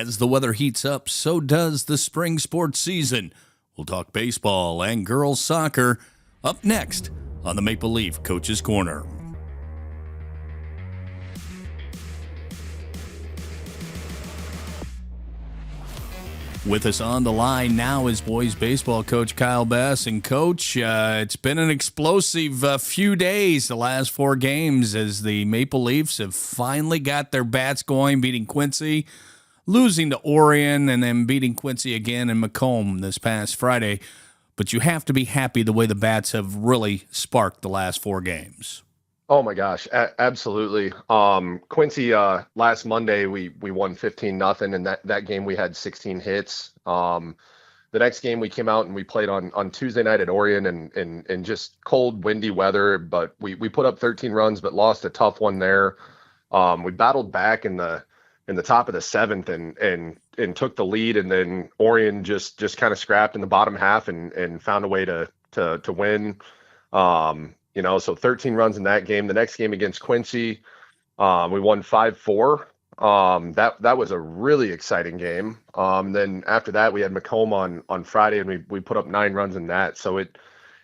As the weather heats up, so does the spring sports season. We'll talk baseball and girls soccer up next on the Maple Leaf Coach's Corner. With us on the line now is boys baseball coach Kyle Bass. And coach, it's been an explosive few days, the last 4 games, as the Maple Leafs have finally got their bats going, beating Quincy, losing to Orion, and then beating Quincy again in Macomb this past Friday. But you have to be happy the way the bats have really sparked the last 4 games. Oh my gosh, absolutely. Quincy, last Monday we won 15-0, and that game we had 16 hits. The next game we came out and we played on Tuesday night at Orion and just cold, windy weather, but we put up 13 runs but lost a tough one there. We battled back in the top of the 7th and took the lead, and then Orion just kind of scrapped in the bottom half and found a way to win. So 13 runs in that game. The next game against Quincy, we won 5-4. That was a really exciting game. Then after that, we had Macomb on Friday, and we put up 9 runs in that. So it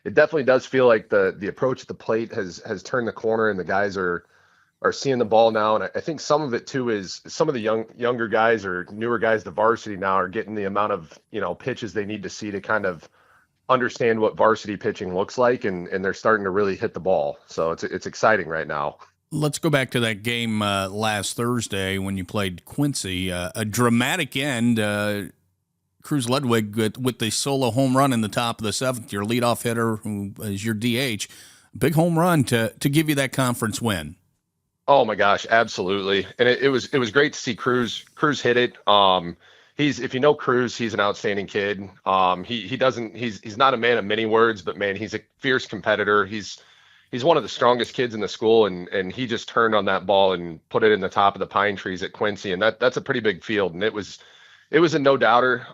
definitely does feel like the approach at the plate has turned the corner, and the guys are seeing the ball now. And I think some of it too is some of the younger guys or newer guys to varsity now are getting the amount of pitches they need to see to kind of understand what varsity pitching looks like, and they're starting to really hit the ball. So it's exciting right now. Let's go back to that game last Thursday when you played Quincy. A dramatic end. Cruz Ludwig with the solo home run in the top of the 7th, your leadoff hitter, who is your DH. Big home run to give you that conference win. Oh my gosh, absolutely. And it was great to see Cruz hit it. If you know Cruz, he's an outstanding kid. He's not a man of many words, but man, he's a fierce competitor. He's one of the strongest kids in the school, and he just turned on that ball and put it in the top of the pine trees at Quincy, and that's a pretty big field, and it was a no doubter.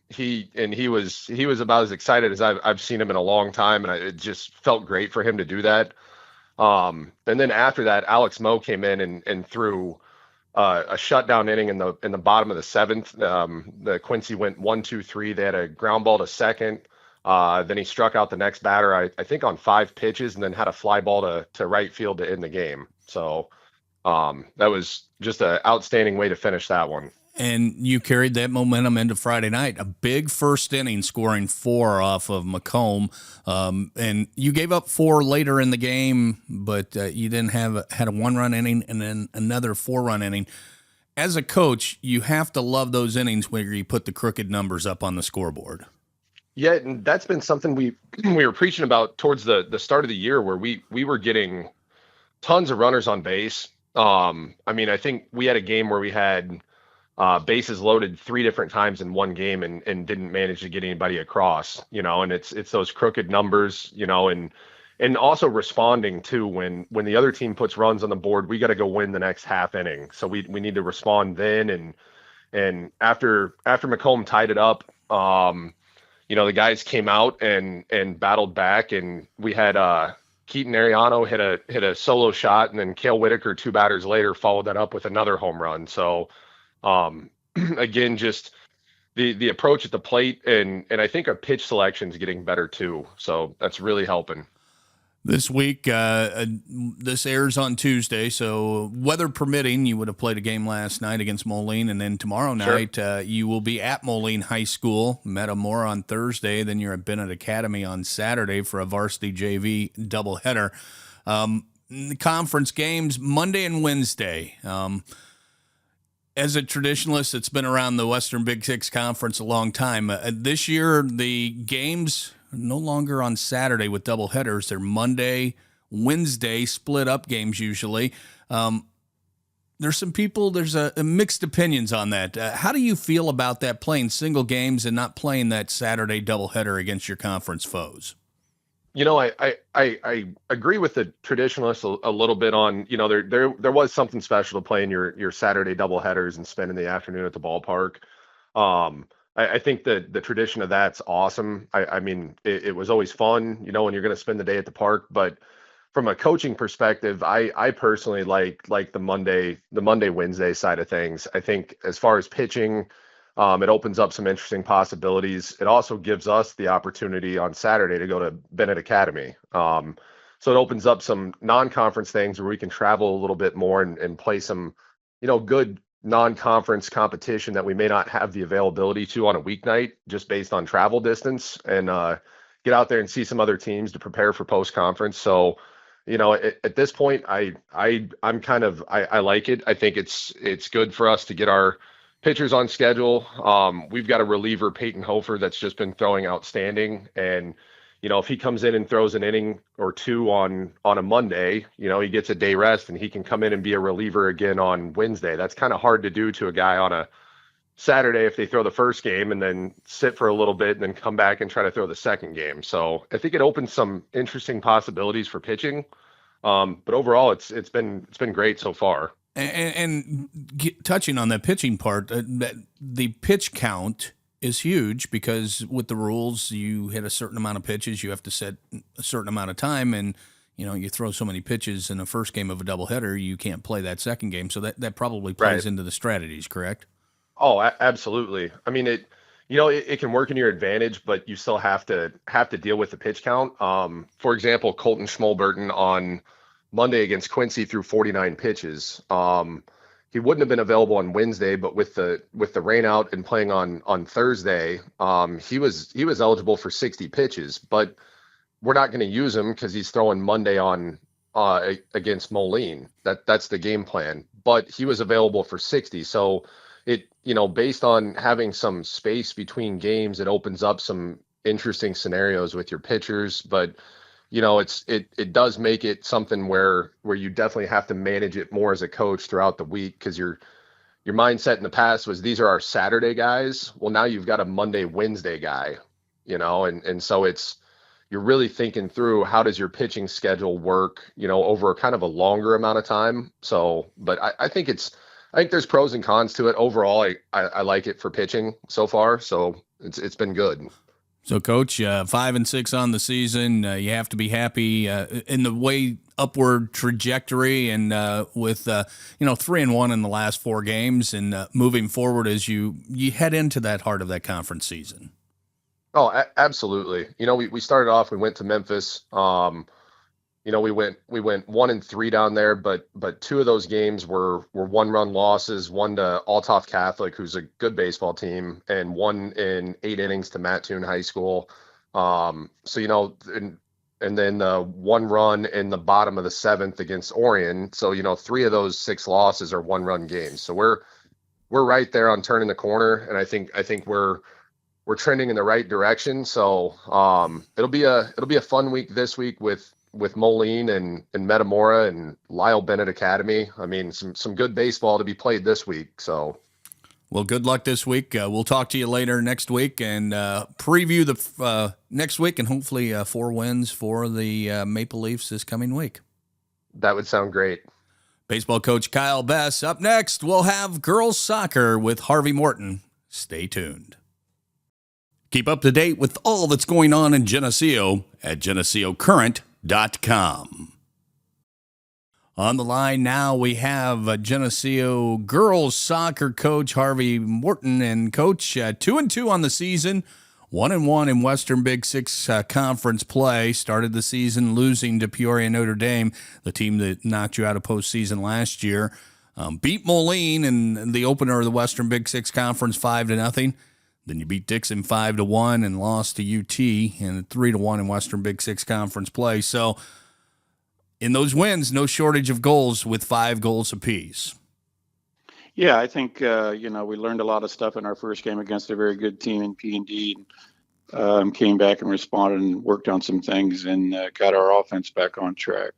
He was about as excited as I've seen him in a long time, and it just felt great for him to do that. And then after that, Alex Moe came in and threw a shutdown inning in the bottom of the 7th. The Quincy went 1-2-3. They had a ground ball to second. Then he struck out the next batter, I think on 5 pitches, and then had a fly ball to right field to end the game. So that was just an outstanding way to finish that one. And you carried that momentum into Friday night. A big first inning, scoring 4 off of Macomb. And you gave up 4 later in the game, but you didn't had a 1-run inning and then another 4-run inning. As a coach, you have to love those innings where you put the crooked numbers up on the scoreboard. Yeah, and that's been something we were preaching about towards the start of the year, where we were getting tons of runners on base. I think we had a game where we had bases loaded 3 different times in one game and didn't manage to get anybody across, and it's those crooked numbers, and also responding to when the other team puts runs on the board, we got to go win the next half inning. So we need to respond then. And after Macomb tied it up, the guys came out and battled back, and we had Keaton Ariano hit a solo shot, and then Cale Whitaker 2 batters later followed that up with another home run. So again, just the approach at the plate, and I think our pitch selection is getting better too. So that's really helping. This week, this airs on Tuesday, so weather permitting, you would have played a game last night against Moline, and then tomorrow night you will be at Moline High School, Metamora on Thursday, then you're at Bennett Academy on Saturday for a varsity JV doubleheader. The conference games Monday and Wednesday. As a traditionalist that's been around the Western Big Six Conference a long time, this year the games no longer on Saturday with doubleheaders. They're Monday, Wednesday, split up games usually. There's some people, there's a mixed opinions on that. How do you feel about that, playing single games and not playing that Saturday doubleheader against your conference foes? I agree with the traditionalists a little bit on, there was something special to playing your Saturday doubleheaders and spending the afternoon at the ballpark. I think that the tradition of that's awesome. It was always fun, when you're going to spend the day at the park, but from a coaching perspective, I personally like the Monday Wednesday side of things. I think as far as pitching, it opens up some interesting possibilities. It also gives us the opportunity on Saturday to go to Bennett Academy. So it opens up some non-conference things where we can travel a little bit more and play some, good non-conference competition that we may not have the availability to on a weeknight just based on travel distance, and get out there and see some other teams to prepare for post-conference. So, at this point, I like it. I think it's good for us to get our pitchers on schedule. We've got a reliever, Peyton Hofer, that's just been throwing outstanding. And, if he comes in and throws an inning or two on a Monday, he gets a day rest and he can come in and be a reliever again on Wednesday. That's kind of hard to do to a guy on a Saturday if they throw the first game and then sit for a little bit and then come back and try to throw the second game. So I think it opens some interesting possibilities for pitching. But overall, it's been great so far. Touching on that pitching part, the pitch count is huge because with the rules, you hit a certain amount of pitches, you have to set a certain amount of time, and you throw so many pitches in the first game of a doubleheader, you can't play that second game. So that probably plays into the strategies, correct? Oh, absolutely. I mean, it can work in your advantage, but you still have to deal with the pitch count. For example, Colton Schmolberton on Monday against Quincy threw 49 pitches. He wouldn't have been available on Wednesday, but with the rain out and playing on Thursday, he was eligible for 60 pitches. But we're not going to use him because he's throwing Monday on against Moline. That's the game plan. But he was available for 60. So based on having some space between games, it opens up some interesting scenarios with your pitchers. But it does make it something where you definitely have to manage it more as a coach throughout the week, because your mindset in the past was these are our Saturday guys. Well, now you've got a Monday, Wednesday guy, and so you're really thinking through how does your pitching schedule work, over kind of a longer amount of time. So, but I think there's pros and cons to it. Overall, I like it for pitching so far. So it's been good. So, Coach, 5-6 on the season. You have to be happy in the way upward trajectory, and with 3-1 in the last 4 games, and moving forward as you head into that heart of that conference season. Oh, absolutely. We started off. We went to Memphis. We went 1-3 down there, but 2 of those games were 1-run losses. One to Althoff Catholic, who's a good baseball team, and 1 in 8 innings to Mattoon High School. And then 1 run in the bottom of the 7th against Orion. So 3 of those 6 losses are 1-run games. So we're right there on turning the corner, and I think we're trending in the right direction. So it'll be a fun week this week with Moline and Metamora and Lyle Bennett Academy. I mean, some good baseball to be played this week. So, well, good luck this week. We'll talk to you later next week and preview the next week, and hopefully 4 wins for the Maple Leafs this coming week. That would sound great. Baseball coach Kyle Bess. Up next, we'll have girls soccer with Harvey Morton. Stay tuned. Keep up to date with all that's going on in Geneseo at GeneseoCurrent.com. On the line now, we have Geneseo girls soccer coach Harvey Morton. And Coach, 2-2 on the season, 1-1 in Western Big Six conference play. Started the season losing to Peoria Notre Dame, the team that knocked you out of postseason last year. Beat Moline in the opener of the Western Big Six conference 5-0. Then you beat Dixon 5-1 and lost to UT and 3-1 in Western Big Six conference play. So in those wins, no shortage of goals with 5 goals apiece. Yeah, I think, we learned a lot of stuff in our first game against a very good team in P&D. Came back and responded and worked on some things and got our offense back on track.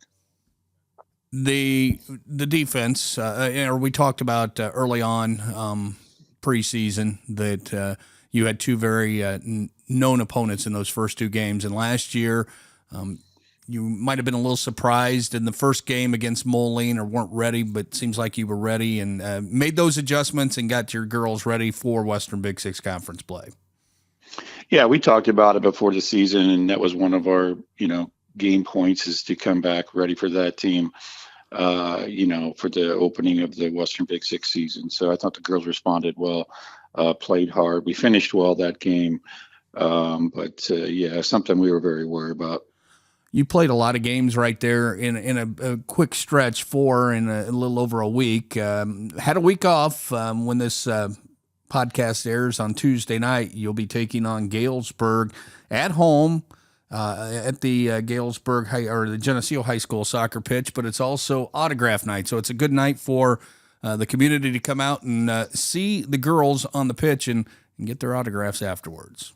The defense, we talked about early on preseason that you had 2 very known opponents in those first 2 games. And last year, you might have been a little surprised in the first game against Moline or weren't ready, but it seems like you were ready and made those adjustments and got your girls ready for Western Big Six conference play. Yeah, we talked about it before the season, and that was one of our, gain points is to come back ready for that team, for the opening of the Western Big Six season. So I thought the girls responded well, played hard. We finished well that game. Something we were very worried about. You played a lot of games right there in a quick stretch, 4 in a little over a week. Had a week off. When this podcast airs on Tuesday night, you'll be taking on Galesburg at home at the Galesburg or the Geneseo High School soccer pitch, but it's also autograph night. So it's a good night for the community to come out and see the girls on the pitch and get their autographs afterwards.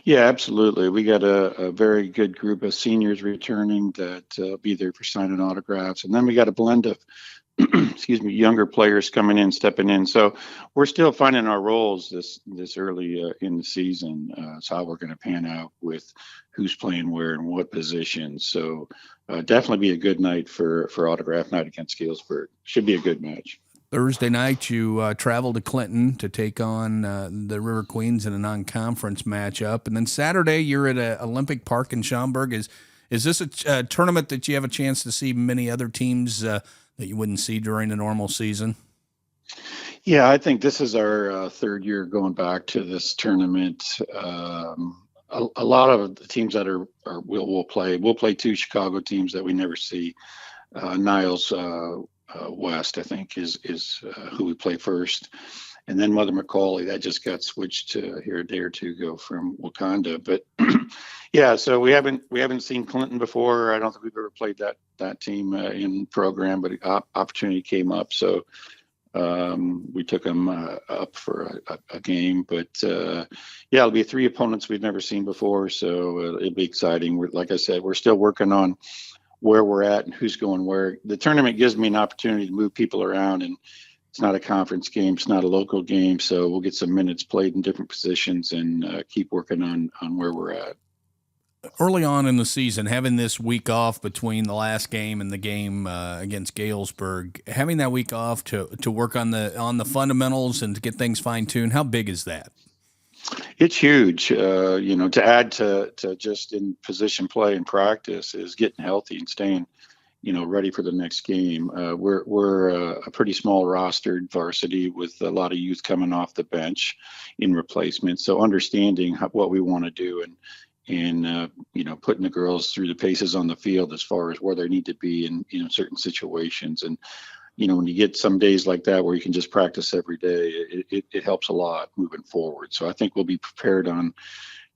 Yeah, absolutely. We got a very good group of seniors returning that be there for signing autographs. And then we got a blend of, younger players coming in, stepping in. So we're still finding our roles this early in the season. It's how we're going to pan out with who's playing where and what positions. So definitely be a good night for autograph night against Galesburg. Should be a good match. Thursday night, you travel to Clinton to take on the River Queens in a non-conference matchup. And then Saturday, you're at Olympic Park in Schaumburg. Is this a tournament that you have a chance to see many other teams that you wouldn't see during a normal season? Yeah, I think this is our third year going back to this tournament. A lot of the teams that we'll play. We'll play 2 Chicago teams that we never see. Niles West, I think, is who we play first, and then Mother McCauley. That just got switched to here a day or two ago from Wakanda. But yeah, so we haven't seen Clinton before. I don't think we've ever played that team in program, but opportunity came up, so we took them up for a game. But it'll be 3 opponents we've never seen before, so it'll be exciting. Like I said, we're still working on where we're at and who's going where. The tournament gives me an opportunity to move people around, and it's not a conference game, it's not a local game, so we'll get some minutes played in different positions and keep working on where we're at. Early on in the season, having this week off between the last game and the game against Galesburg, having that week off to work on the fundamentals and to get things fine-tuned, how big is that? It's huge. To add to just in position play and practice is getting healthy and staying, ready for the next game. We're a pretty small rostered varsity with a lot of youth coming off the bench in replacement. So understanding what we want to do and putting the girls through the paces on the field as far as where they need to be in certain situations. And when you get some days like that where you can just practice every day, it helps a lot moving forward. So I think we'll be prepared on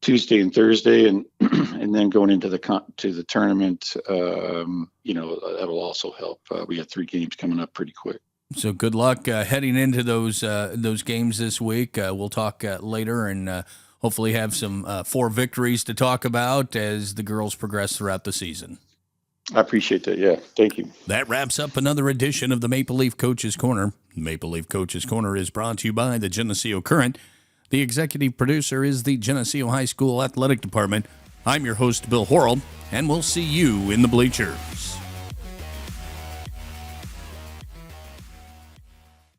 Tuesday and Thursday, and and then going into the tournament, that'll also help. We got 3 games coming up pretty quick. So good luck heading into those games this week. We'll talk later and hopefully have some 4 victories to talk about as the girls progress throughout the season. I appreciate that. Yeah. Thank you. That wraps up another edition of the Maple Leaf Coaches Corner. Maple Leaf Coaches Corner is brought to you by the Geneseo Current. The executive producer is the Geneseo High School Athletic Department. I'm your host, Bill Horrell, and we'll see you in the bleachers.